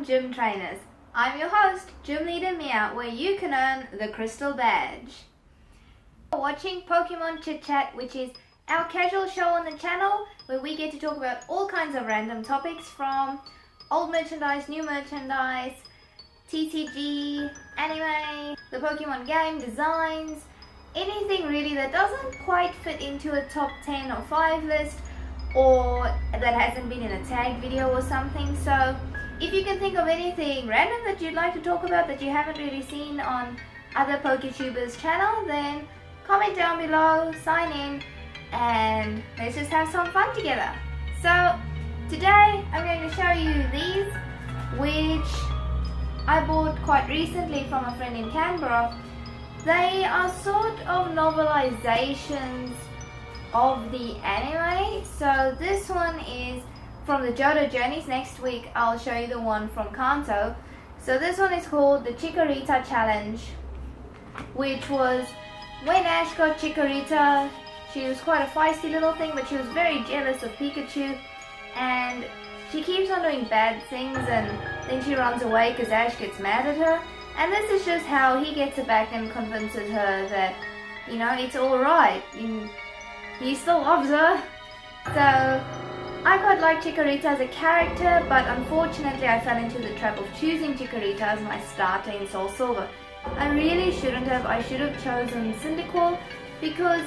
Gym Trainers. I'm your host, Gym Leader Mia, where you can earn the Crystal Badge. You're watching Pokemon Chit Chat, which is our casual show on the channel where we get to talk about all kinds of random topics from old merchandise, new merchandise, TCG, anime, the Pokemon game, designs, anything really that doesn't quite fit into a top 10 or 5 list or that hasn't been in a tag video or something. So if you can think of anything random that you'd like to talk about that you haven't really seen on other PokeTubers channel, then comment down below, sign in, and let's just have some fun together. So today I'm going to show you these, which I bought quite recently from a friend in Canberra. They are sort of novelizations of the anime. So this one is from the Johto Journeys. Next week I'll show you the one from Kanto. So this one is called the Chikorita Challenge, which was when Ash got Chikorita. She was quite a feisty little thing, but she was very jealous of Pikachu, and she keeps on doing bad things, and then she runs away because Ash gets mad at her. And this is just how he gets her back and convinces her that, you know, it's alright. He still loves her. So I quite like Chikorita as a character, but unfortunately I fell into the trap of choosing Chikorita as my starter in Soul Silver. I really shouldn't have. I should have chosen Cyndaquil, because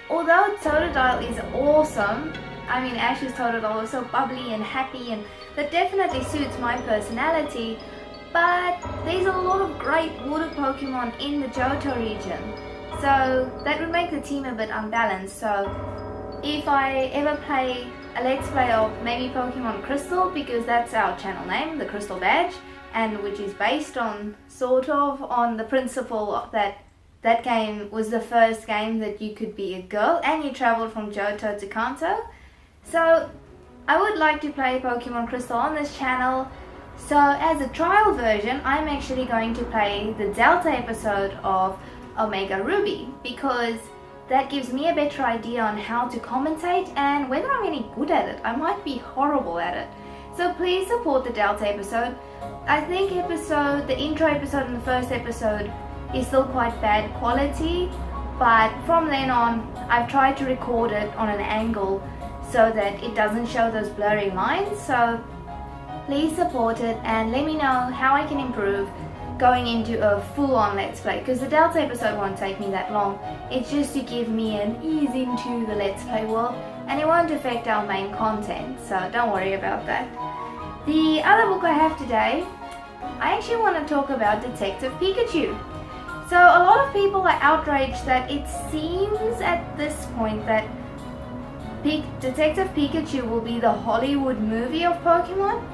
although Totodile is awesome, I mean Ash's Totodile was so bubbly and happy, and that definitely suits my personality, but there's a lot of great water Pokemon in the Johto region, so that would make the team a bit unbalanced. So if I ever play a Let's Play of maybe Pokemon Crystal, because that's our channel name, the Crystal Badge, and which is based on, sort of, on the principle that that game was the first game that you could be a girl and you traveled from Johto to Kanto. So I would like to play Pokemon Crystal on this channel. So as a trial version, I'm actually going to play the Delta episode of Omega Ruby, because that gives me a better idea on how to commentate and whether I'm any good at it. I might be horrible at it. So please support the Delta episode. I think the intro episode and the first episode is still quite bad quality, but from then on I've tried to record it on an angle so that it doesn't show those blurry lines. So please support it and let me know how I can improve going into a full-on Let's Play, because the Delta episode won't take me that long. It's just to give me an ease into the Let's Play world, and it won't affect our main content, so don't worry about that. The other book I have today, I actually want to talk about Detective Pikachu. So a lot of people are outraged that it seems at this point that Detective Pikachu will be the Hollywood movie of Pokemon.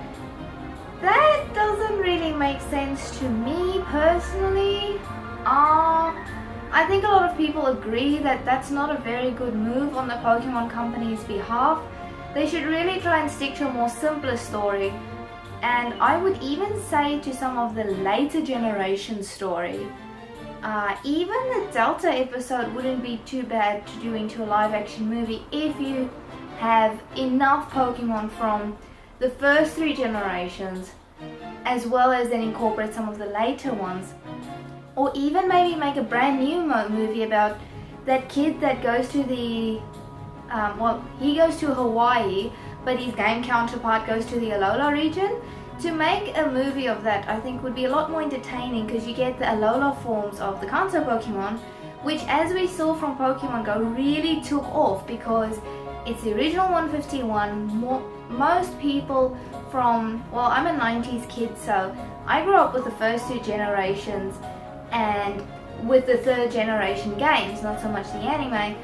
That doesn't really make sense to me personally. I think a lot of people agree that that's not a very good move on the Pokemon company's behalf. They should really try and stick to a more simpler story. And I would even say to some of the later generation story. Even the Delta episode wouldn't be too bad to do into a live action movie if you have enough Pokemon from the first 3 generations, as well as then incorporate some of the later ones. Or even maybe make a brand new movie about that kid that goes to the, he goes to Hawaii, but his game counterpart goes to the Alola region. To make a movie of that, I think would be a lot more entertaining, because you get the Alola forms of the Kanto Pokemon, which, as we saw from Pokemon Go, really took off because it's the original 151. Most people from, well, I'm a 90s kid, so I grew up with the first 2 generations and with the 3rd generation games, not so much the anime.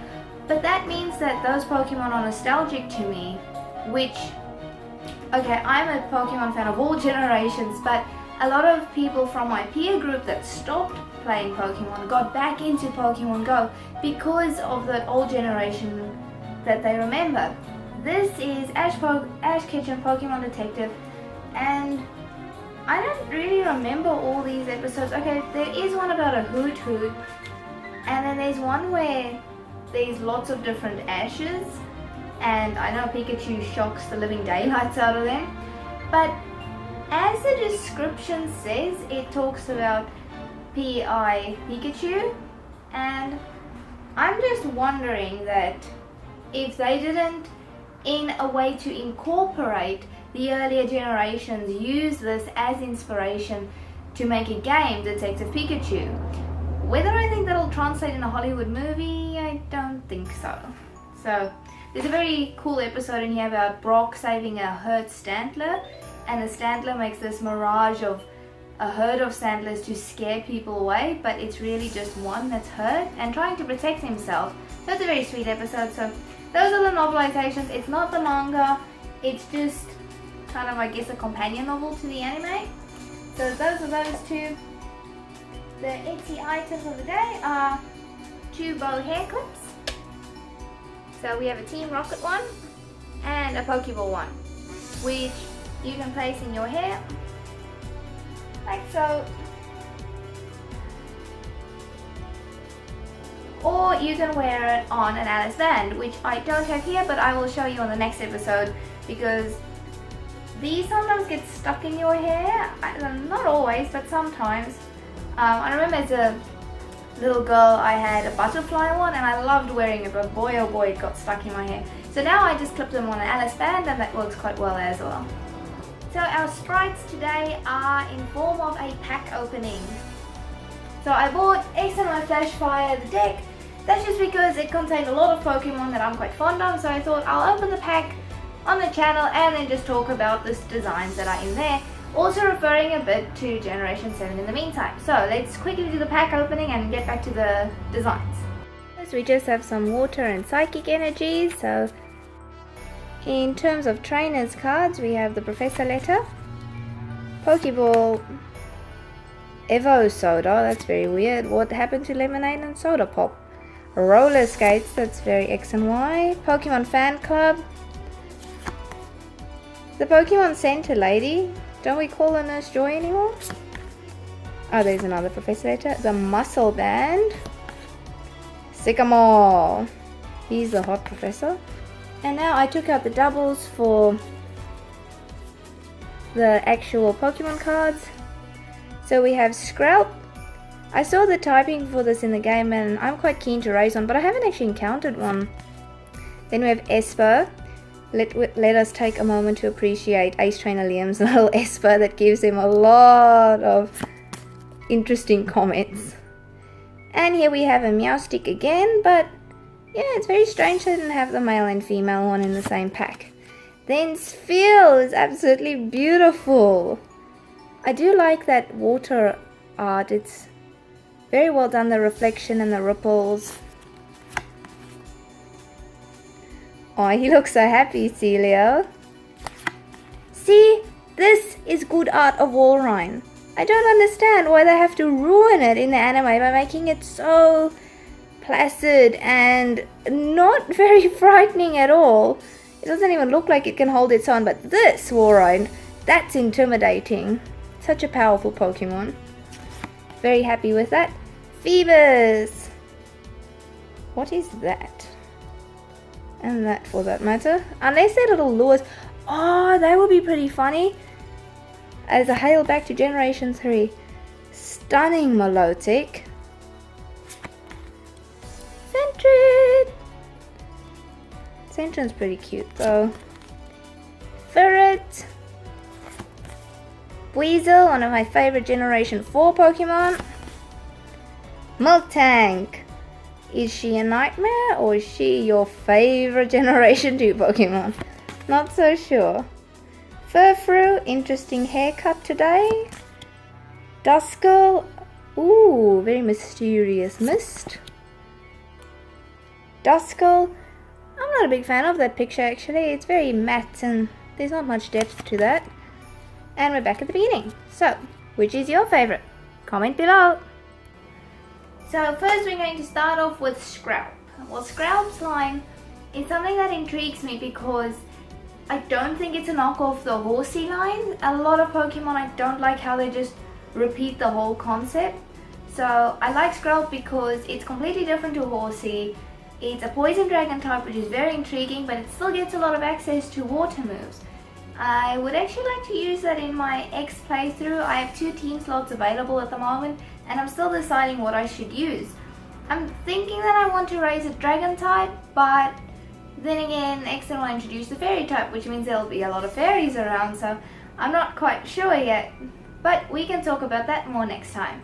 But that means that those Pokemon are nostalgic to me, which, okay, I'm a Pokemon fan of all generations, but a lot of people from my peer group that stopped playing Pokemon got back into Pokemon Go because of the old generation that they remember. This is Ash Ketchum Pokemon Detective, and I don't really remember all these episodes. Okay, there is one about a Hoot, and then there's one where there's lots of different Ashes, and I know Pikachu shocks the living daylights out of them, but As the description says, it talks about PI Pikachu, and I'm just wondering that if they didn't, in a way to incorporate the earlier generations, use this as inspiration to make a game, Detective Pikachu. Whether I think that'll translate in a Hollywood movie, I don't think so. So there's a very cool episode in here about Brock saving a hurt Stantler, and the Stantler makes this mirage of a herd of Stantlers to scare people away, but it's really just one that's hurt and trying to protect himself. So it's a very sweet episode. So those are the novelizations. It's not the manga, it's just kind of, I guess, a companion novel to the anime. So those are those two. The Etsy items of the day are 2 bow hair clips. So we have a Team Rocket one and a Pokeball one, which you can place in your hair like so, or you can wear it on an Alice band, which I don't have here, but I will show you on the next episode, because these sometimes get stuck in your hair. Not always, but sometimes. I remember as a little girl I had a butterfly one and I loved wearing it, but boy oh boy it got stuck in my hair. So now I just clip them on an Alice band, and that works quite well as well. So our sprites today are in form of a pack opening. So I bought X and Y Flashfire, the deck. That's just because it contained a lot of Pokemon that I'm quite fond of, so I thought I'll open the pack on the channel and then just talk about the designs that are in there, also referring a bit to Generation 7 in the meantime. So let's quickly do the pack opening and get back to the designs. First we just have some water and psychic energies. So in terms of trainers cards, we have the Professor Letter, Pokeball, Evo Soda, that's very weird. What happened to Lemonade and Soda Pop? Roller Skates, that's very X and Y. Pokemon Fan Club, the Pokemon Center Lady, don't we call her Nurse Joy anymore? Oh, there's another Professor Letter. The Muscle Band, Sycamore, he's the hot professor. And now I took out the doubles for the actual Pokemon cards. So we have Skrelp. I saw the typing for this in the game and I'm quite keen to raise one, but I haven't actually encountered one. Then we have Esper. Let us take a moment to appreciate Ace Trainer Liam's little Esper that gives him a lot of interesting comments. And here we have a Meowstic again, but yeah, it's very strange they didn't have the male and female one in the same pack. Then Spheal is absolutely beautiful. I do like that water art. It's very well done, the reflection and the ripples. Oh, he looks so happy, Celio. See, this is good art of Walrein. I don't understand why they have to ruin it in the anime by making it so placid and not very frightening at all. It doesn't even look like it can hold its own, but this Walrein, that's intimidating. Such a powerful Pokemon. Very happy with that. Phoebus. What is that? And that for that matter. Unless they're little lures. Oh, they would be pretty funny. As a hail back to Generation 3. Stunning Milotic. Sentret. Sentret's pretty cute though. Ferret. Weasel, one of my favorite Generation 4 Pokemon. Miltank. Is she a nightmare or is she your favorite Generation 2 Pokemon? Not so sure. Furfrou, interesting haircut today. Duskull, ooh, very mysterious mist. Duskull, I'm not a big fan of that picture actually. It's very matte and there's not much depth to that. And we're back at the beginning. So, which is your favorite? Comment below. So first we're going to start off with Skrelp. Well, Skrelp's line is something that intrigues me because I don't think it's a knockoff the Horsey line. A lot of Pokemon, I don't like how they just repeat the whole concept. So I like Skrelp because it's completely different to Horsey. It's a Poison Dragon type, which is very intriguing, but it still gets a lot of access to water moves. I would actually like to use that in my X playthrough. I have 2 team slots available at the moment and I'm still deciding what I should use. I'm thinking that I want to raise a dragon type, but then again X will introduce the fairy type, which means there'll be a lot of fairies around, so I'm not quite sure yet. But we can talk about that more next time.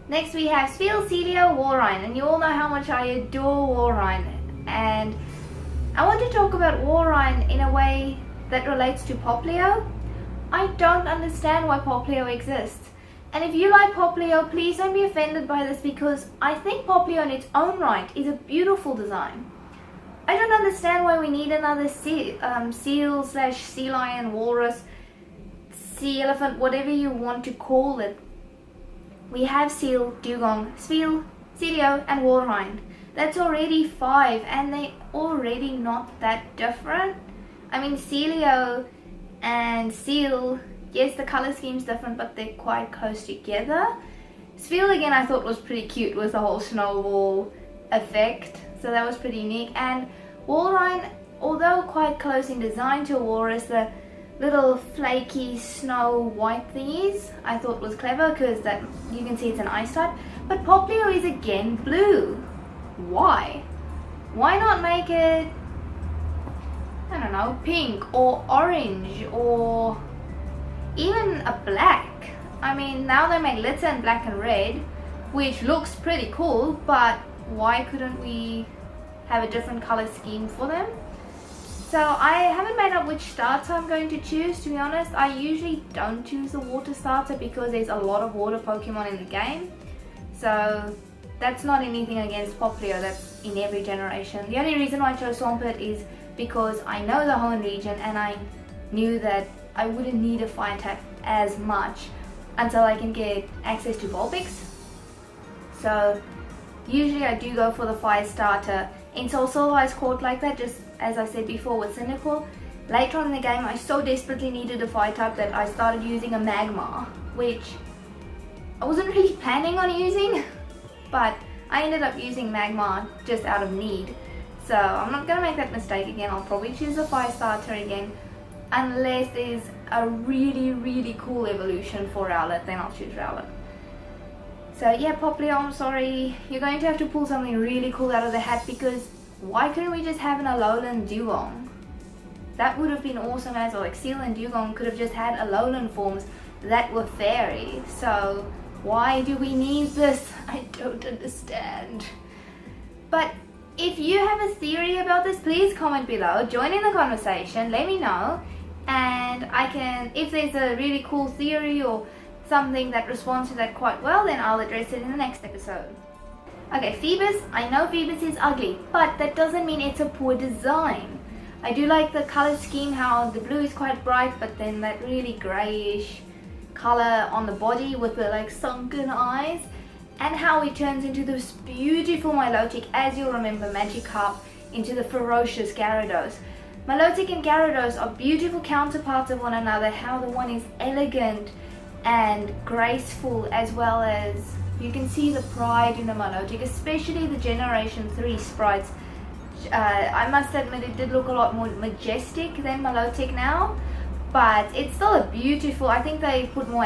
Next we have Spheal, Celio, Walrein, and you all know how much I adore Walrein. And I want to talk about Walrein in a way that relates to Poplio. I don't understand why Poplio exists. And if you like Poplio, please don't be offended by this, because I think Poplio in its own right is a beautiful design. I don't understand why we need another seal slash sea lion, walrus, sea elephant, whatever you want to call it. We have Seal, Dewgong, Spheal, Celio and Walrein. That's already 5 and they're already not that different. I mean, Celio and Seal, yes, the color scheme's different, but they're quite close together. Spheal again I thought was pretty cute with the whole snowball effect, so that was pretty unique. And Walrein, although quite close in design to a walrus, the little flaky snow white thingies I thought was clever, because that you can see it's an ice type. But Poplio is again blue. Why? Why not make it, I don't know, pink or orange or even a black? I mean, now they make litter in black and red, which looks pretty cool, but why couldn't we have a different color scheme for them? So I haven't made up which starter I'm going to choose, to be honest. I usually don't choose the water starter because there's a lot of water Pokemon in the game. So that's not anything against Poplio, that's in every generation. The only reason why I chose Swampert is because I know the Hoenn region and I knew that I wouldn't need a fire type as much until I can get access to Vulpix. So usually I do go for the fire starter. In Soul Silver I scored like that, just as I said before with Cynical. Later on in the game I so desperately needed a fire type that I started using a Magmar, which I wasn't really planning on using, but I ended up using Magmar just out of need. So I'm not going to make that mistake again. I'll probably choose a fire starter again, unless there's a really cool evolution for Rowlet, then I'll choose Rowlet. So yeah, Poplio, I'm sorry, you're going to have to pull something really cool out of the hat, because why couldn't we just have an Alolan Dewgong? That would have been awesome as well. Like Seal and Dewgong could have just had Alolan forms that were fairy. So why do we need this? I don't understand. But if you have a theory about this, please comment below, join in the conversation, let me know, and I can, if there's a really cool theory or something that responds to that quite well, then I'll address it in the next episode. Okay, Phoebus, I know Phoebus is ugly, but that doesn't mean it's a poor design. I do like the color scheme, how the blue is quite bright, but then that really greyish color on the body with the like sunken eyes, and how it turns into this beautiful Milotic, as you'll remember Magikarp into the ferocious Gyarados. Milotic and Gyarados are beautiful counterparts of one another, how the one is elegant and graceful, as well as you can see the pride in the Milotic, especially the Generation 3 sprites. I must admit it did look a lot more majestic than Milotic now, but it's still a beautiful, I think they put more,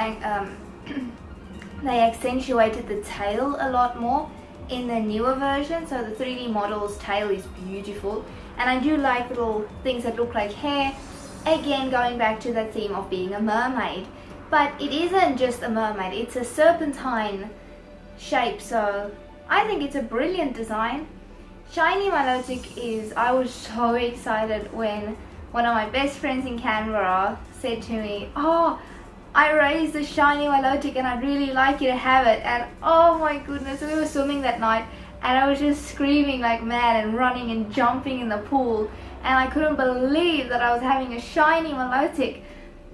they accentuated the tail a lot more in the newer version, so the 3D model's tail is beautiful, and I do like little things that look like hair, again going back to that theme of being a mermaid. But it isn't just a mermaid, it's a serpentine shape, so I think it's a brilliant design. Shiny Milotic is, I was so excited when one of my best friends in Canberra said to me, oh, I raised a shiny Milotic and I'd really like you to have it. And oh my goodness, we were swimming that night and I was just screaming like mad and running and jumping in the pool, and I couldn't believe that I was having a shiny Milotic.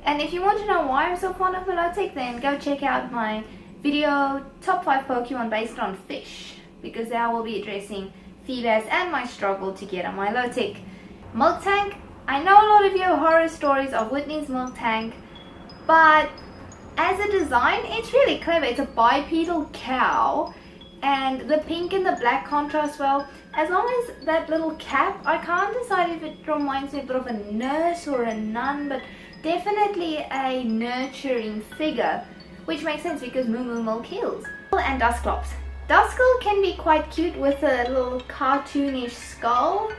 And if you want to know why I'm so fond of Milotic, then go check out my video, Top 5 Pokemon based on fish, because there I will be addressing Phoebus and my struggle to get a Milotic. Miltank, I know a lot of you have horror stories of Whitney's Miltank, but as a design, it's really clever. It's a bipedal cow, and the pink and the black contrast well. As long as that little cap, I can't decide if it reminds me a bit of a nurse or a nun, but definitely a nurturing figure, which makes sense because Moo kills. And Dusclops. Duskull can be quite cute with a little cartoonish skull,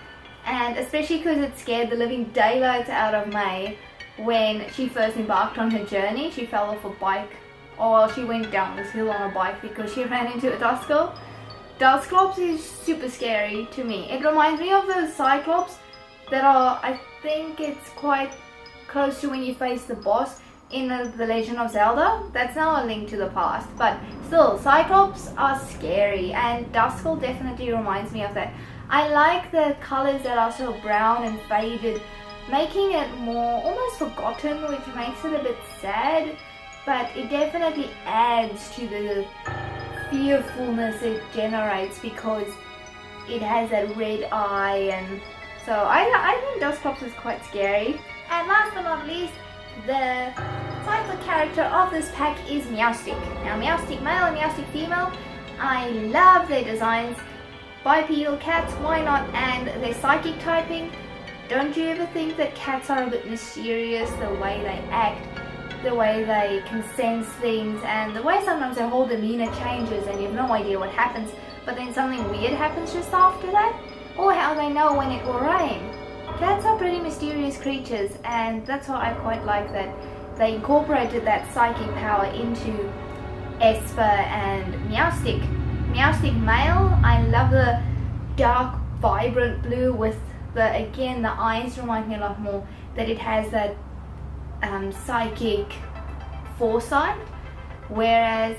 and especially because it scared the living daylights out of May when she first embarked on her journey. She fell off a bike, or she went down this hill on a bike because she ran into a Duskull. Dusclops is super scary to me. It reminds me of those Cyclops that are, I think it's quite close to when you face the boss in The Legend of Zelda. That's now a Link to the Past, but still, Cyclops are scary, and Duskull definitely reminds me of that. I like the colors that are so brown and faded, making it more almost forgotten, which makes it a bit sad, but it definitely adds to the fearfulness it generates because it has that red eye, and so I think Dusclops is quite scary. And last but not least, the title character of this pack is Meowstic. Now Meowstic male and Meowstic female, I love their designs. Bipedal cats, why not? And their psychic typing. Don't you ever think that cats are a bit mysterious, the way they act, the way they can sense things, and the way sometimes their whole demeanor changes and you have no idea what happens, but then something weird happens just after that? Or how they know when it will rain. Cats are pretty mysterious creatures, and that's why I quite like that they incorporated that psychic power into Esper and Meowstic. Meowstic male, I love the dark, vibrant blue with the eyes remind me a lot more that it has that psychic foresight, whereas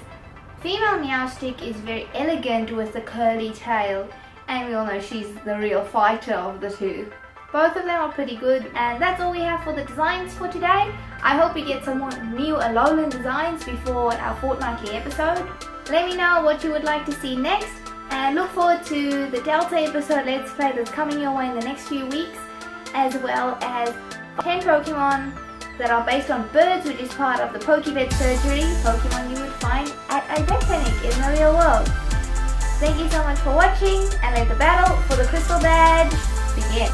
female Meowstic is very elegant with the curly tail, and we all know she's the real fighter of the two. Both of them are pretty good, and that's all we have for the designs for today. I hope we get some more new Alolan designs before our fortnightly episode. Let me know what you would like to see next, and look forward to the Delta episode Let's Play that's coming your way in the next few weeks, as well as 10 Pokemon that are based on birds, which is part of the Pokevet surgery, Pokemon you would find at a vet clinic in the real world. Thank you so much for watching, and let the battle for the Crystal Badge begin.